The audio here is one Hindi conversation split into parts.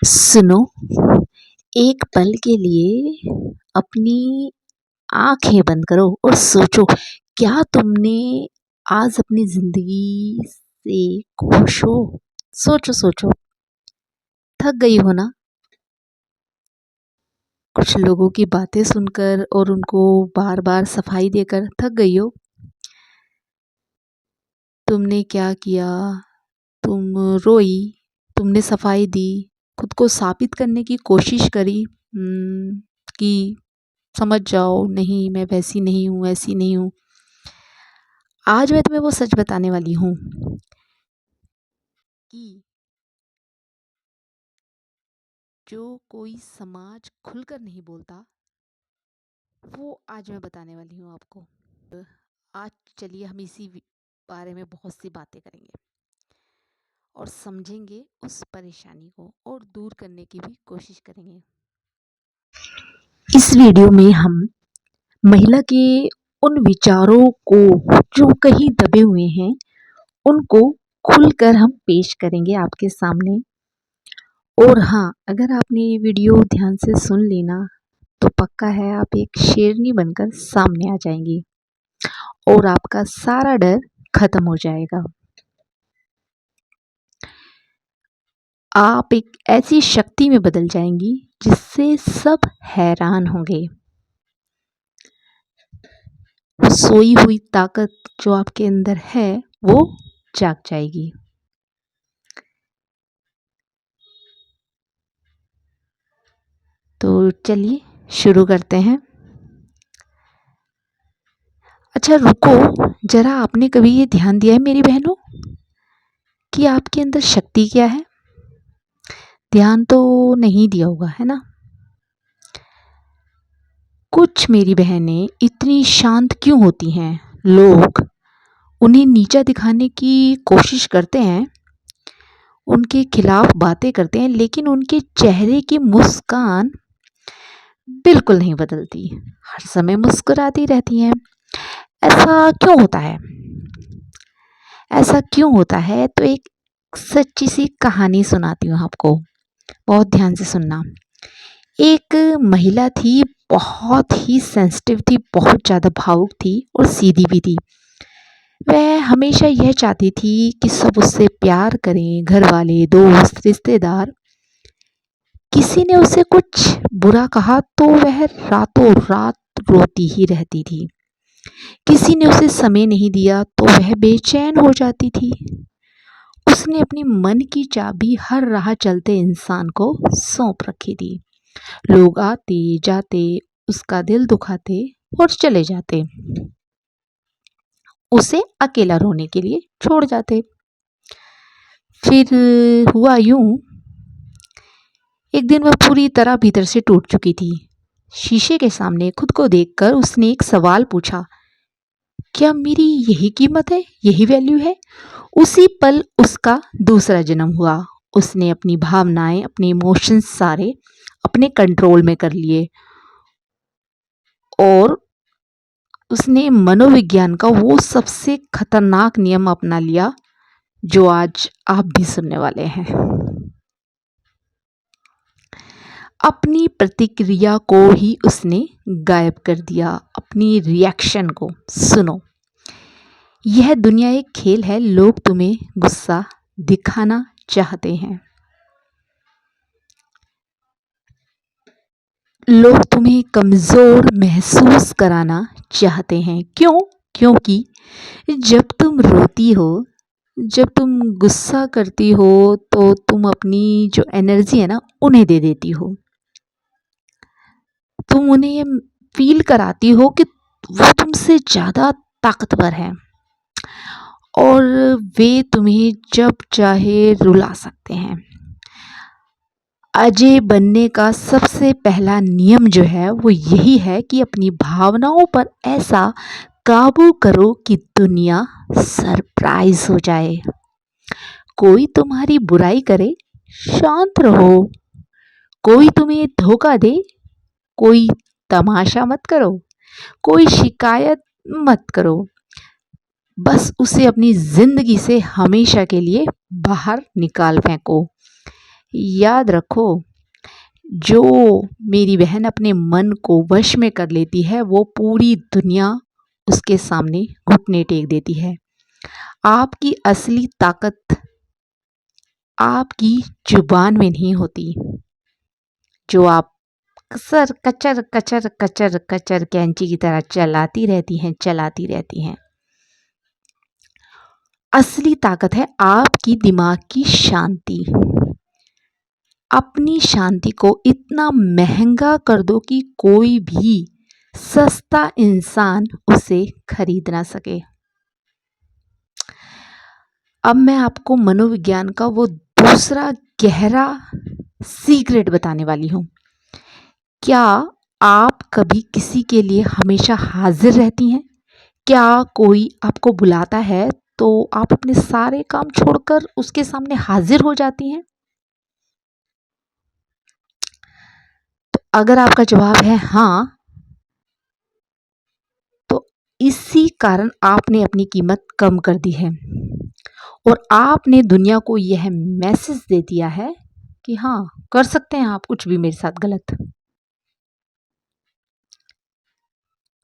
सुनो, एक पल के लिए अपनी आंखें बंद करो और सोचो, क्या तुमने आज अपनी जिंदगी से खुश हो? सोचो सोचो। थक गई हो ना कुछ लोगों की बातें सुनकर और उनको बार बार सफाई देकर? थक गई हो? तुमने क्या किया? तुम रोई, तुमने सफाई दी, खुद को साबित करने की कोशिश करी कि समझ जाओ, नहीं मैं वैसी नहीं हूँ, ऐसी नहीं हूँ। आज मैं तुम्हें वो सच बताने वाली हूँ कि जो कोई समाज खुलकर नहीं बोलता, वो आज मैं बताने वाली हूँ आपको। आज चलिए हम इसी बारे में बहुत सी बातें करेंगे और समझेंगे उस परेशानी को और दूर करने की भी कोशिश करेंगे। इस वीडियो में हम महिला के उन विचारों को जो कहीं दबे हुए हैं, उनको खुलकर हम पेश करेंगे आपके सामने। और हाँ, अगर आपने ये वीडियो ध्यान से सुन लेना तो पक्का है आप एक शेरनी बनकर सामने आ जाएंगी और आपका सारा डर खत्म हो जाएगा। आप एक ऐसी शक्ति में बदल जाएंगी जिससे सब हैरान होंगे। सोई हुई ताकत जो आपके अंदर है वो जाग जाएगी। तो चलिए शुरू करते हैं। अच्छा रुको जरा, आपने कभी ये ध्यान दिया है मेरी बहनों कि आपके अंदर शक्ति क्या है? ध्यान तो नहीं दिया होगा, है ना? कुछ मेरी बहनें इतनी शांत क्यों होती हैं? लोग उन्हें नीचा दिखाने की कोशिश करते हैं, उनके खिलाफ बातें करते हैं, लेकिन उनके चेहरे की मुस्कान बिल्कुल नहीं बदलती, हर समय मुस्कुराती रहती हैं। ऐसा क्यों होता है? ऐसा क्यों होता है? तो एक सच्ची सी कहानी सुनाती हूँ आपको, बहुत ध्यान से सुनना। एक महिला थी, बहुत ही सेंसिटिव थी, बहुत ज़्यादा भावुक थी और सीधी भी थी। वह हमेशा यह चाहती थी कि सब उससे प्यार करें, घर वाले, दोस्त, रिश्तेदार। किसी ने उसे कुछ बुरा कहा तो वह रातों रात रोती ही रहती थी। किसी ने उसे समय नहीं दिया तो वह बेचैन हो जाती थी। उसने अपनी मन की चाबी हर राह चलते इंसान को सौंप रखी थी। लोग आते जाते उसका दिल दुखाते और चले जाते, उसे अकेला रोने के लिए छोड़ जाते। फिर हुआ यूं, एक दिन वह पूरी तरह भीतर से टूट चुकी थी। शीशे के सामने खुद को देखकर उसने एक सवाल पूछा, क्या मेरी यही कीमत है, यही वैल्यू है? उसी पल उसका दूसरा जन्म हुआ। उसने अपनी भावनाएं, अपने इमोशंस सारे अपने कंट्रोल में कर लिए और उसने मनोविज्ञान का वो सबसे खतरनाक नियम अपना लिया जो आज आप भी सुनने वाले हैं। अपनी प्रतिक्रिया को ही उसने गायब कर दिया, अपनी रिएक्शन को। सुनो, यह दुनिया एक खेल है, लोग तुम्हें गुस्सा दिखाना चाहते हैं, लोग तुम्हें कमजोर महसूस कराना चाहते हैं। क्यों? क्योंकि जब तुम रोती हो, जब तुम गुस्सा करती हो तो तुम अपनी जो एनर्जी है ना उन्हें दे देती हो। तुम उन्हें ये फील कराती हो कि वो तुमसे ज़्यादा ताकतवर है और वे तुम्हें जब चाहे रुला सकते हैं। अजय बनने का सबसे पहला नियम जो है वो यही है कि अपनी भावनाओं पर ऐसा काबू करो कि दुनिया सरप्राइज हो जाए। कोई तुम्हारी बुराई करे, शांत रहो। कोई तुम्हें धोखा दे, कोई तमाशा मत करो, कोई शिकायत मत करो। बस उसे अपनी जिंदगी से हमेशा के लिए बाहर निकाल फेंको। याद रखो, जो मेरी बहन अपने मन को वश में कर लेती है वो पूरी दुनिया उसके सामने घुटने टेक देती है। आपकी असली ताकत आपकी जुबान में नहीं होती, जो आप कसर कचर कचर कचर कचर कैंची की तरह चलाती रहती हैं। असली ताकत है आपकी दिमाग की शांति। अपनी शांति को इतना महंगा कर दो कि कोई भी सस्ता इंसान उसे खरीद ना सके। अब मैं आपको मनोविज्ञान का वो दूसरा गहरा सीक्रेट बताने वाली हूँ। क्या आप कभी किसी के लिए हमेशा हाजिर रहती हैं? क्या कोई आपको बुलाता है तो आप अपने सारे काम छोड़कर उसके सामने हाजिर हो जाती हैं? तो अगर आपका जवाब है हाँ, तो इसी कारण आपने अपनी कीमत कम कर दी है और आपने दुनिया को यह मैसेज दे दिया है कि हाँ, कर सकते हैं आप कुछ भी मेरे साथ गलत,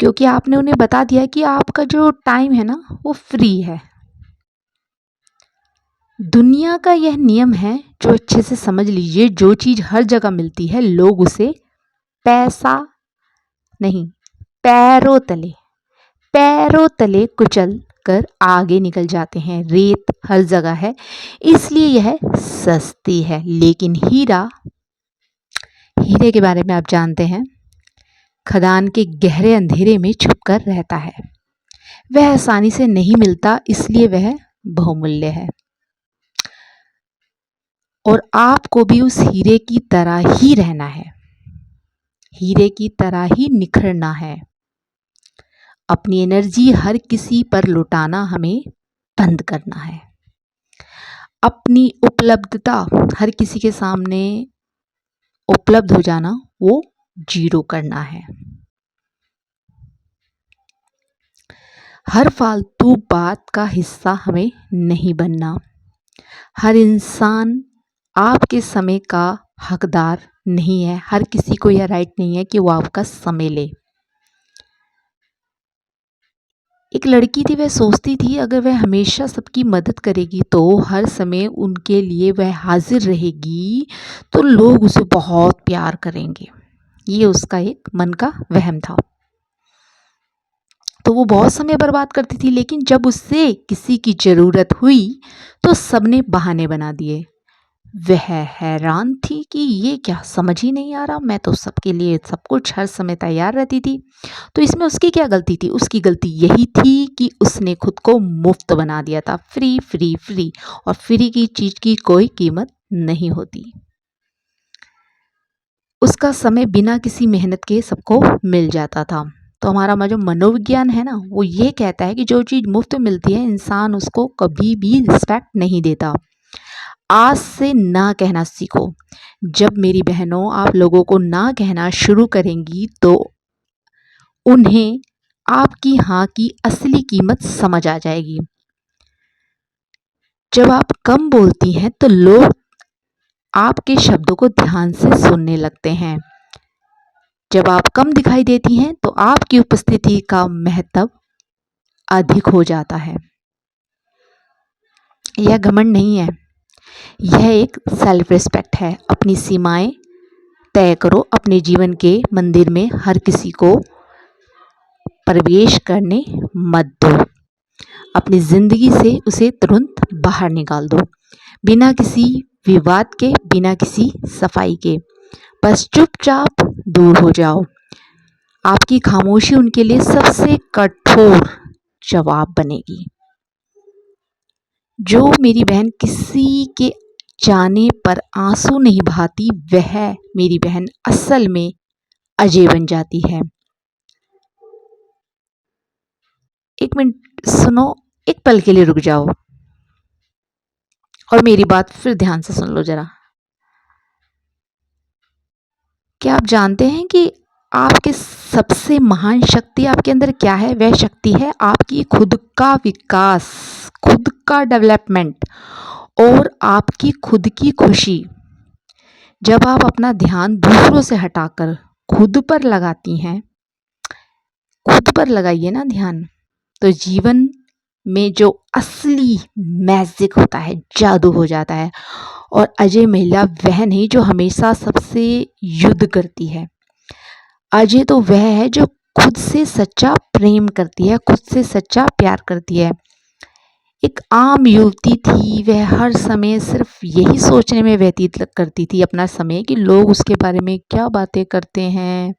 क्योंकि आपने उन्हें बता दिया कि आपका जो टाइम है ना वो फ्री है। दुनिया का यह नियम है, जो अच्छे से समझ लीजिए, जो चीज़ हर जगह मिलती है लोग उसे पैसा नहीं, पैरों तले कुचल कर आगे निकल जाते हैं। रेत हर जगह है इसलिए यह सस्ती है, लेकिन हीरे के बारे में आप जानते हैं, खदान के गहरे अंधेरे में छुपकर रहता है। वह आसानी से नहीं मिलता इसलिए वह बहुमूल्य है। और आपको भी उस हीरे की तरह ही रहना है, हीरे की तरह ही निखरना है। अपनी एनर्जी हर किसी पर लुटाना हमें बंद करना है। अपनी उपलब्धता हर किसी के सामने उपलब्ध हो जाना वो जीरो करना है। हर फालतू बात का हिस्सा हमें नहीं बनना। हर इंसान आपके समय का हकदार नहीं है। हर किसी को यह राइट नहीं है कि वो आपका समय ले। एक लड़की थी, वह सोचती थी अगर वह हमेशा सबकी मदद करेगी तो हर समय उनके लिए वह हाजिर रहेगी तो लोग उसे बहुत प्यार करेंगे। ये उसका एक मन का वहम था। तो वो बहुत समय बर्बाद करती थी, लेकिन जब उससे किसी की ज़रूरत हुई तो सबने बहाने बना दिए। वह हैरान थी कि ये क्या, समझ ही नहीं आ रहा, मैं तो सबके लिए सब कुछ हर समय तैयार रहती थी। तो इसमें उसकी क्या गलती थी? उसकी गलती यही थी कि उसने खुद को मुफ्त बना दिया था। फ्री फ्री फ्री, और फ्री की चीज़ की कोई कीमत नहीं होती। उसका समय बिना किसी मेहनत के सबको मिल जाता था। तो हमारा जो मनोविज्ञान है ना, वो ये कहता है कि जो चीज़ मुफ्त में मिलती है इंसान उसको कभी भी रिस्पेक्ट नहीं देता। आज से ना कहना सीखो। जब मेरी बहनों आप लोगों को ना कहना शुरू करेंगी तो उन्हें आपकी हाँ की असली कीमत समझ आ जाएगी। जब आप कम बोलती हैं तो लोग आपके शब्दों को ध्यान से सुनने लगते हैं। जब आप कम दिखाई देती हैं तो आपकी उपस्थिति का महत्व अधिक हो जाता है। यह घमंड नहीं है, यह एक सेल्फ रिस्पेक्ट है। अपनी सीमाएं तय करो। अपने जीवन के मंदिर में हर किसी को प्रवेश करने मत दो। अपनी ज़िंदगी से उसे तुरंत बाहर निकाल दो, बिना किसी विवाद के, बिना किसी सफाई के। बस चुपचाप दूर हो जाओ। आपकी खामोशी उनके लिए सबसे कठोर जवाब बनेगी। जो मेरी बहन किसी के जाने पर आंसू नहीं बहाती, वह मेरी बहन असल में अजय बन जाती है। एक मिनट सुनो, एक पल के लिए रुक जाओ और मेरी बात फिर ध्यान से सुन लो जरा। क्या आप जानते हैं कि आपके सबसे महान शक्ति आपके अंदर क्या है? वह शक्ति है आपकी खुद का विकास, खुद का डेवलपमेंट और आपकी खुद की खुशी। जब आप अपना ध्यान दूसरों से हटाकर खुद पर लगाती हैं, खुद पर लगाइए ना ध्यान, तो जीवन में जो असली मैजिक होता है, जादू हो जाता है। और अजय महिला वह नहीं जो हमेशा सबसे युद्ध करती है। अजय तो वह है जो खुद से सच्चा प्रेम करती है, खुद से सच्चा प्यार करती है। एक आम युवती थी, वह हर समय सिर्फ यही सोचने में व्यतीत करती थी अपना समय कि लोग उसके बारे में क्या बातें करते हैं,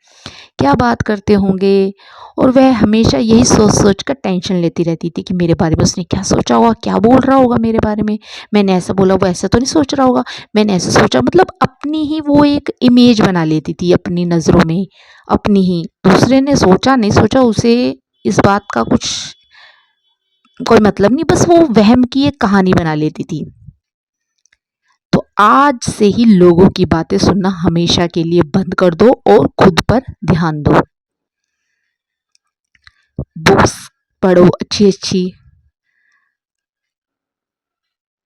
क्या बात करते होंगे। और वह हमेशा यही सोच सोच कर टेंशन लेती रहती थी कि मेरे बारे में उसने क्या सोचा होगा, क्या बोल रहा होगा मेरे बारे में, मैंने ऐसा बोला वो ऐसा तो नहीं सोच रहा होगा, मैंने ऐसा सोचा। मतलब अपनी ही वो एक इमेज बना लेती थी अपनी नज़रों में, अपनी ही। दूसरे ने सोचा नहीं सोचा, उसे इस बात का कुछ कोई मतलब नहीं, बस वो वहम की एक कहानी बना लेती थी। तो आज से ही लोगों की बातें सुनना हमेशा के लिए बंद कर दो और खुद पर ध्यान दो। बुक्स पढ़ो अच्छी अच्छी,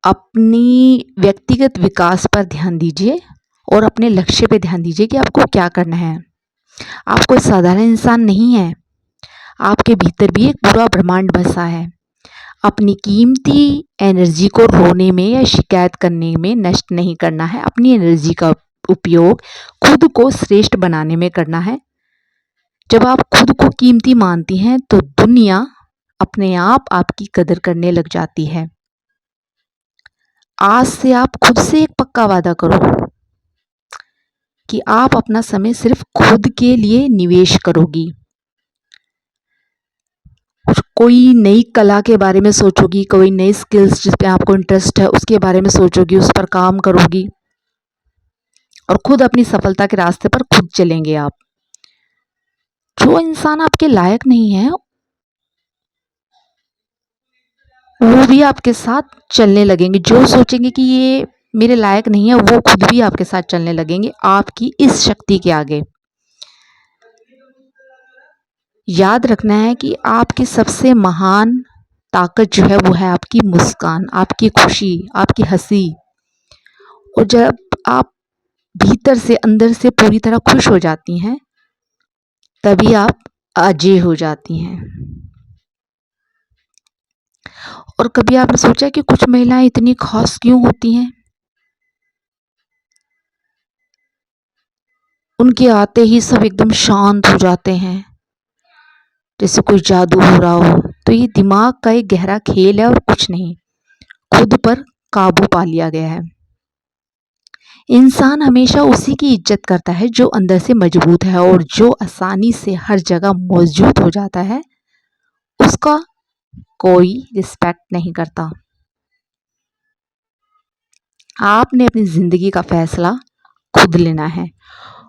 अपनी व्यक्तिगत विकास पर ध्यान दीजिए और अपने लक्ष्य पे ध्यान दीजिए कि आपको क्या करना है। आप कोई साधारण इंसान नहीं है, आपके भीतर भी एक पूरा ब्रह्मांड बसा है। अपनी कीमती एनर्जी को रोने में या शिकायत करने में नष्ट नहीं करना है। अपनी एनर्जी का उपयोग खुद को श्रेष्ठ बनाने में करना है। जब आप खुद को कीमती मानती हैं तो दुनिया अपने आप आपकी कदर करने लग जाती है। आज से आप खुद से एक पक्का वादा करो कि आप अपना समय सिर्फ खुद के लिए निवेश करोगी। कोई नई कला के बारे में सोचोगी, कोई नई स्किल्स जिस पे आपको इंटरेस्ट है उसके बारे में सोचोगी, उस पर काम करोगी और खुद अपनी सफलता के रास्ते पर खुद चलेंगे आप। जो इंसान आपके लायक नहीं है वो भी आपके साथ चलने लगेंगे। जो सोचेंगे कि ये मेरे लायक नहीं है वो खुद भी आपके साथ चलने लगेंगे आपकी इस शक्ति के आगे। याद रखना है कि आपकी सबसे महान ताकत जो है वो है आपकी मुस्कान, आपकी खुशी, आपकी हंसी। और जब आप भीतर से अंदर से पूरी तरह खुश हो जाती हैं तभी आप अजय हो जाती हैं। और कभी आपने सोचा कि कुछ महिलाएं इतनी खास क्यों होती हैं? उनके आते ही सब एकदम शांत हो जाते हैं, जैसे कोई जादू हो रहा हो। तो ये दिमाग का एक गहरा खेल है और कुछ नहीं। खुद पर काबू पा लिया गया है। इंसान हमेशा उसी की इज्जत करता है जो अंदर से मजबूत है, और जो आसानी से हर जगह मौजूद हो जाता है उसका कोई रिस्पेक्ट नहीं करता। आपने अपनी जिंदगी का फैसला खुद लेना है।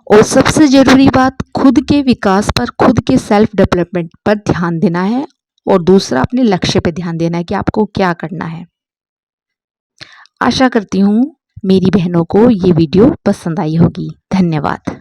और सबसे जरूरी बात, खुद के विकास पर, खुद के सेल्फ डेवलपमेंट पर ध्यान देना है। और दूसरा, अपने लक्ष्य पे ध्यान देना है कि आपको क्या करना है। आशा करती हूँ मेरी बहनों को ये वीडियो पसंद आई होगी। धन्यवाद।